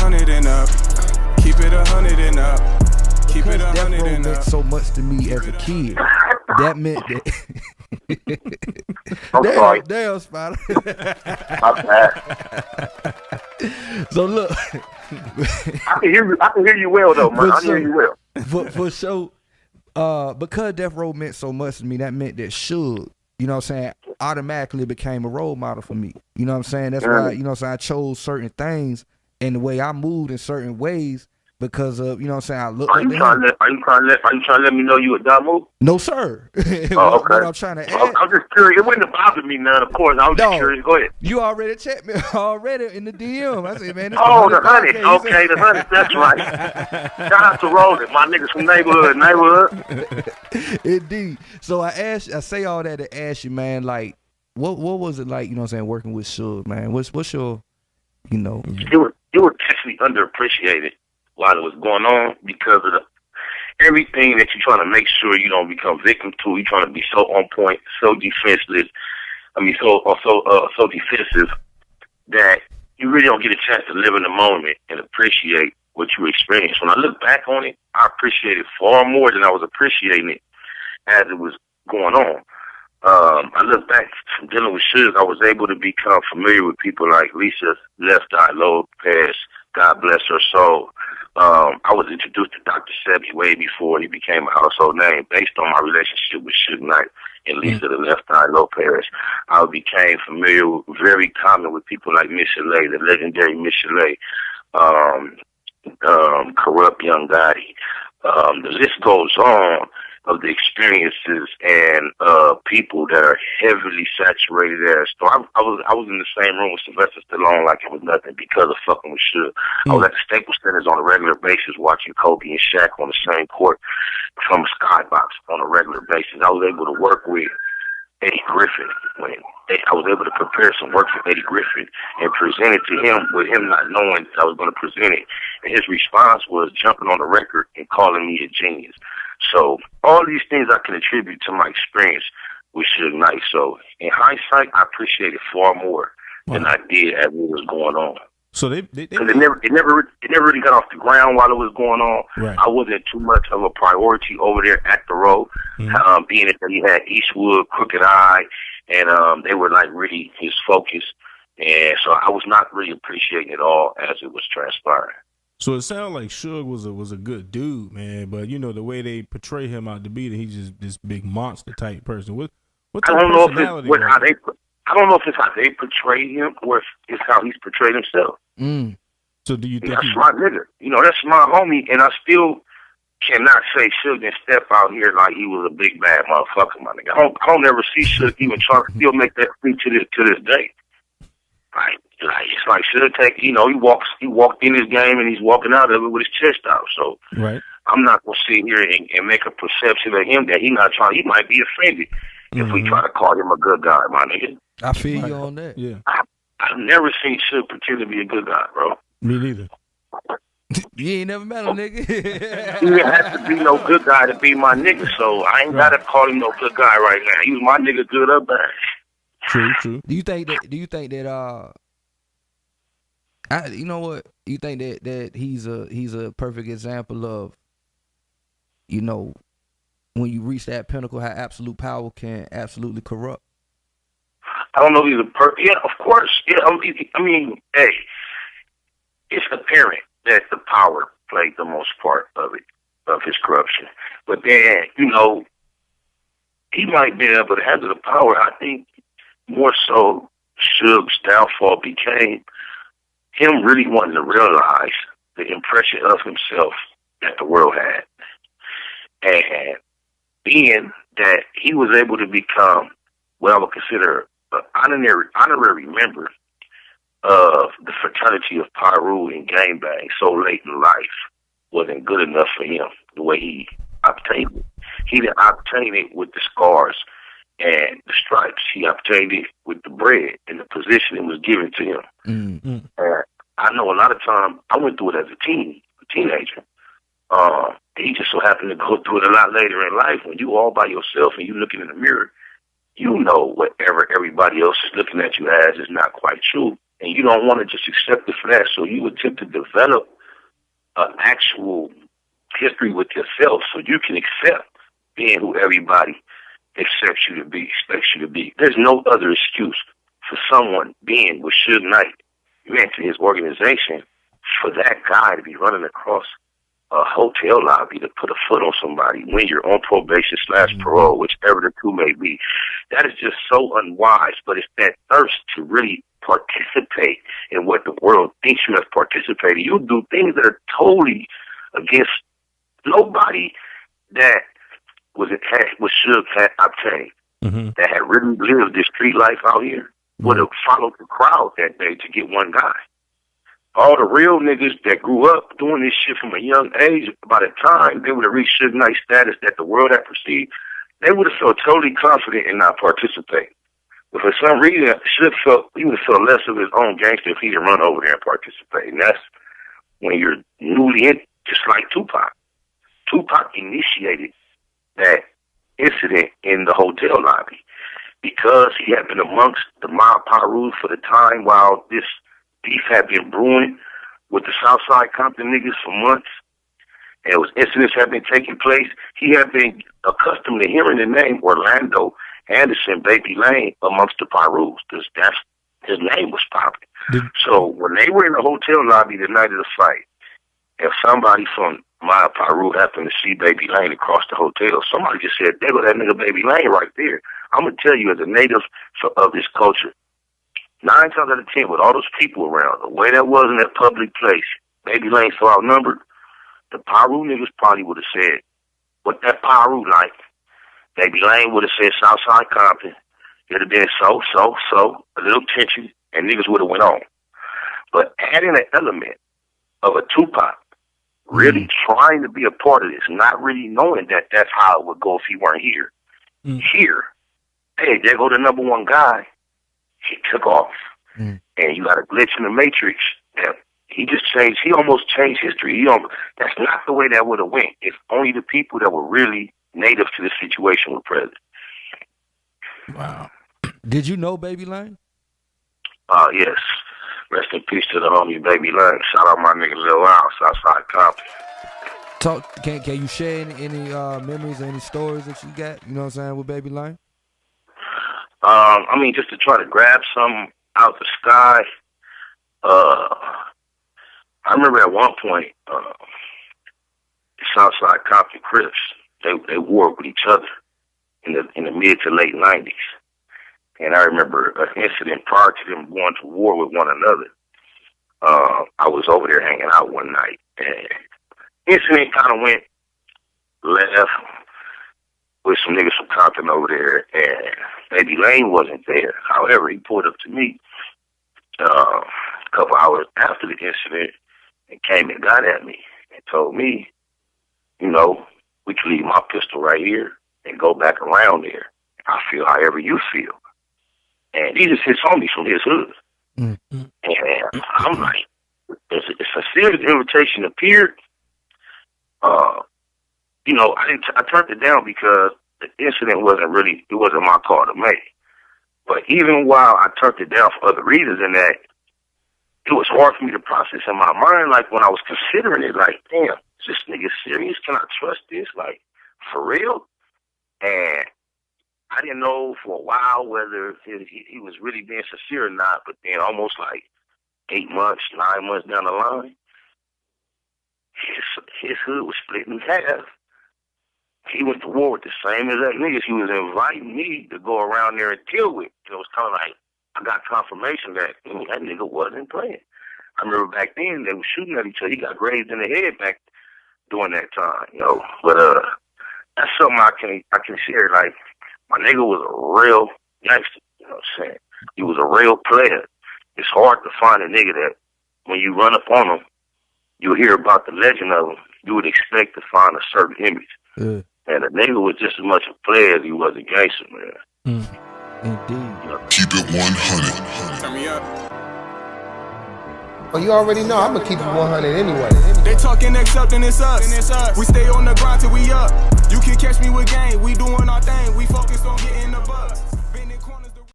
100 and up. Keep it 100 and up. Keep it 100 and up. Meant so much to me as a kid. That meant that. Damn, Spider. So look, I can hear you well though, man. I can hear you well. For sure. Because Death Row meant so much to me, that meant that Suge, you know what I'm saying, automatically became a role model for me. You know what I'm saying? That's why, you know what I'm saying, I chose certain things and the way I moved in certain ways because of, you know what I'm saying, I looked Are you trying to let me know you a dumb move? No, sir. Okay. What I'm trying to add. I'm just curious. It wouldn't have bothered me none, of course. I was just curious. Go ahead. You already checked me already in the DM. I said, man, this the Hunnids. Okay, the Hunnids. That's right. Shout out to Roland, my niggas from neighborhood. Indeed. So I say all that to ask you, man, like, what was it like, you know what I'm saying, working with Suge, man? What's your, you know? It was actually underappreciated while it was going on because of everything that you're trying to make sure you don't become victim to. You're trying to be so on point, so defenseless. So defensive that you really don't get a chance to live in the moment and appreciate what you experienced. When I look back on it, I appreciate it far more than I was appreciating it as it was going on. I look back from dealing with Suge, I was able to become familiar with people like Lisa Left Eye Lopez, God bless her soul. I was introduced to Dr. Sebi way before he became a household name based on my relationship with Suge Knight and Lisa the Left Eye Lopez. I became familiar with, very common with people like Miss Chalet, the legendary Miss Chalet, Corrupt Young Gotti. The list goes on of the experiences and people that are heavily saturated as. So I was in the same room with Sylvester Stallone like it was nothing because of fucking with Suge. I was at the Staples Centers on a regular basis watching Kobe and Shaq on the same court from a skybox on a regular basis. I was able to work with Eddie Griffin I was able to prepare some work for Eddie Griffin and present it to him with him not knowing I was going to present it. And his response was jumping on the record and calling me a genius. So all these things I can attribute to my experience with Suge Knight. So in hindsight, I appreciate it far more than I did as it was going on. So they it never really got off the ground while it was going on. Right. I wasn't too much of a priority over there at the road, being that he had Eastwood, Crooked Eye, and they were like really his focus. And so I was not really appreciating it all as it was transpiring. So it sounds like Suge was a good dude, man. But you know the way they portray him out to be, that he's just this big monster type person. What's I don't know if it's how they portray him or if it's how he's portrayed himself. So do you think that's my nigga? You know, that's my homie, and I still cannot say Suge didn't step out here like he was a big bad motherfucker, my nigga. I don't ever see Suge even try to still make that speech to this day. Like it's like Suge he walked in his game and he's walking out of it with his chest out. So right. I'm not gonna sit here and make a perception of him that he might be offended if we try to call him a good guy, my nigga. I feel you on that. Yeah. I've never seen Suge pretend to be a good guy, bro. Me neither. You ain't never met him, nigga. He didn't have to be no good guy to be my nigga, so I ain't gotta call him no good guy right now. He was my nigga good or bad. True. Do you think that you think that he's a perfect example of, you know, when you reach that pinnacle, how absolute power can absolutely corrupt? I don't know if he's a perfect. Yeah, of course. Yeah, I mean, hey, it's apparent that the power played the most part of his corruption. But then, you know, he might be able to handle the power. I think more so Suge's downfall became him really wanting to realize the impression of himself that the world had. And being that he was able to become what I would consider an honorary member of the fraternity of Pyru and Gangbang so late in life wasn't good enough for him the way he obtained it. He didn't obtain it with the scars and the stripes. He obtained it with the bread and the position it was given to him. And I know a lot of time I went through it as a teenager. He just so happened to go through it a lot later in life when you all by yourself and you looking in the mirror. You know whatever everybody else is looking at you as is not quite true. and you don't want to just accept it for that. So you attempt to develop an actual history with yourself so you can accept being who everybody expects you to be. There's no other excuse for someone being with Suge Knight, you enter his organization, for that guy to be running across a hotel lobby to put a foot on somebody when you're on probation / parole, whichever the two may be. That is just so unwise, but it's that thirst to really participate in what the world thinks you must participate in. You'll do things that are totally against nobody that was Suge had obtained, that had really lived this street life out here, would have followed the crowd that day to get one guy. All the real niggas that grew up doing this shit from a young age, by the time they would have reached Suge Knight status that the world had perceived, they would have felt totally confident in not participating. But for some reason, he would have felt less of his own gangster if he had run over there and participate. And that's when you're newly in, just like Tupac. Tupac initiated that incident in the hotel lobby because he had been amongst the mob Paru for the time while this beef had been brewing with the Southside Compton niggas for months, and incidents had been taking place. He had been accustomed to hearing the name Orlando Anderson, Baby Lane, amongst the Parus, because his name was popping. So when they were in the hotel lobby the night of the fight, if somebody from my Paru happened to see Baby Lane across the hotel, somebody just said, there go that nigga Baby Lane right there. I'm going to tell you, as a native of this culture, 9 times out of 10, with all those people around, the way that was in that public place, Baby Lane so outnumbered, the Paru niggas probably would have said, what that Paru like? Baby Lane would have said Southside Compton. It would have been so, a little tension, and niggas would have went on. But adding an element of a Tupac, really trying to be a part of this, not really knowing that that's how it would go if he weren't here. Here, hey, there go the number one guy. He took off. And you got a glitch in the matrix. He almost changed history. That's not the way that would have went. If only the people that were really native to the situation were present. Wow. Did you know Baby Lane? Yes. Rest in peace to the homie Baby Lane. Shout out my nigga Lil Al, Southside Compton. Can you share any memories or any stories that you got, you know what I'm saying, with Baby Lane? I mean, just to try to grab something out the sky. I remember at one point, the Southside Crips, they warred with each other in the mid to late 90s. And I remember an incident prior to them going to war with one another. I was over there hanging out one night, and incident kind of went left with some niggas from Compton over there, and Baby Lane wasn't there. However, he pulled up to me a couple hours after the incident and came and got at me and told me, you know, we can leave my pistol right here and go back around there. I feel however you feel. And these are his homies from his hood. And I'm like, it's a serious invitation appeared. You know, I turned it down because the incident wasn't my call to make. But even while I turned it down for other reasons and that, it was hard for me to process in my mind, like when I was considering it, like, damn, is this nigga serious? Can I trust this? Like, for real? And I didn't know for a while whether he was really being sincere or not, but then almost like 8 months, 9 months down the line, his hood was split in half. He went to war with the same exact niggas he was inviting me to go around there and deal with. It was kind of like, I got confirmation that that nigga wasn't playing. I remember back then they were shooting at each other. He got grazed in the head back during that time, you know. But that's something I can share. Like, my nigga was a real gangster, you know what I'm saying? He was a real player. It's hard to find a nigga that when you run up on him, you hear about the legend of him, you would expect to find a certain image. And the nigga was just as much a player as he was a gangster, man. Indeed. You know? Keep it 100. Turn me up. Well, you already know I'm gonna keep it 100 anyway. They talking accepting it's us. We stay on the grind till we up. You can catch me with game. We doing our thing. We focus on getting the bucks.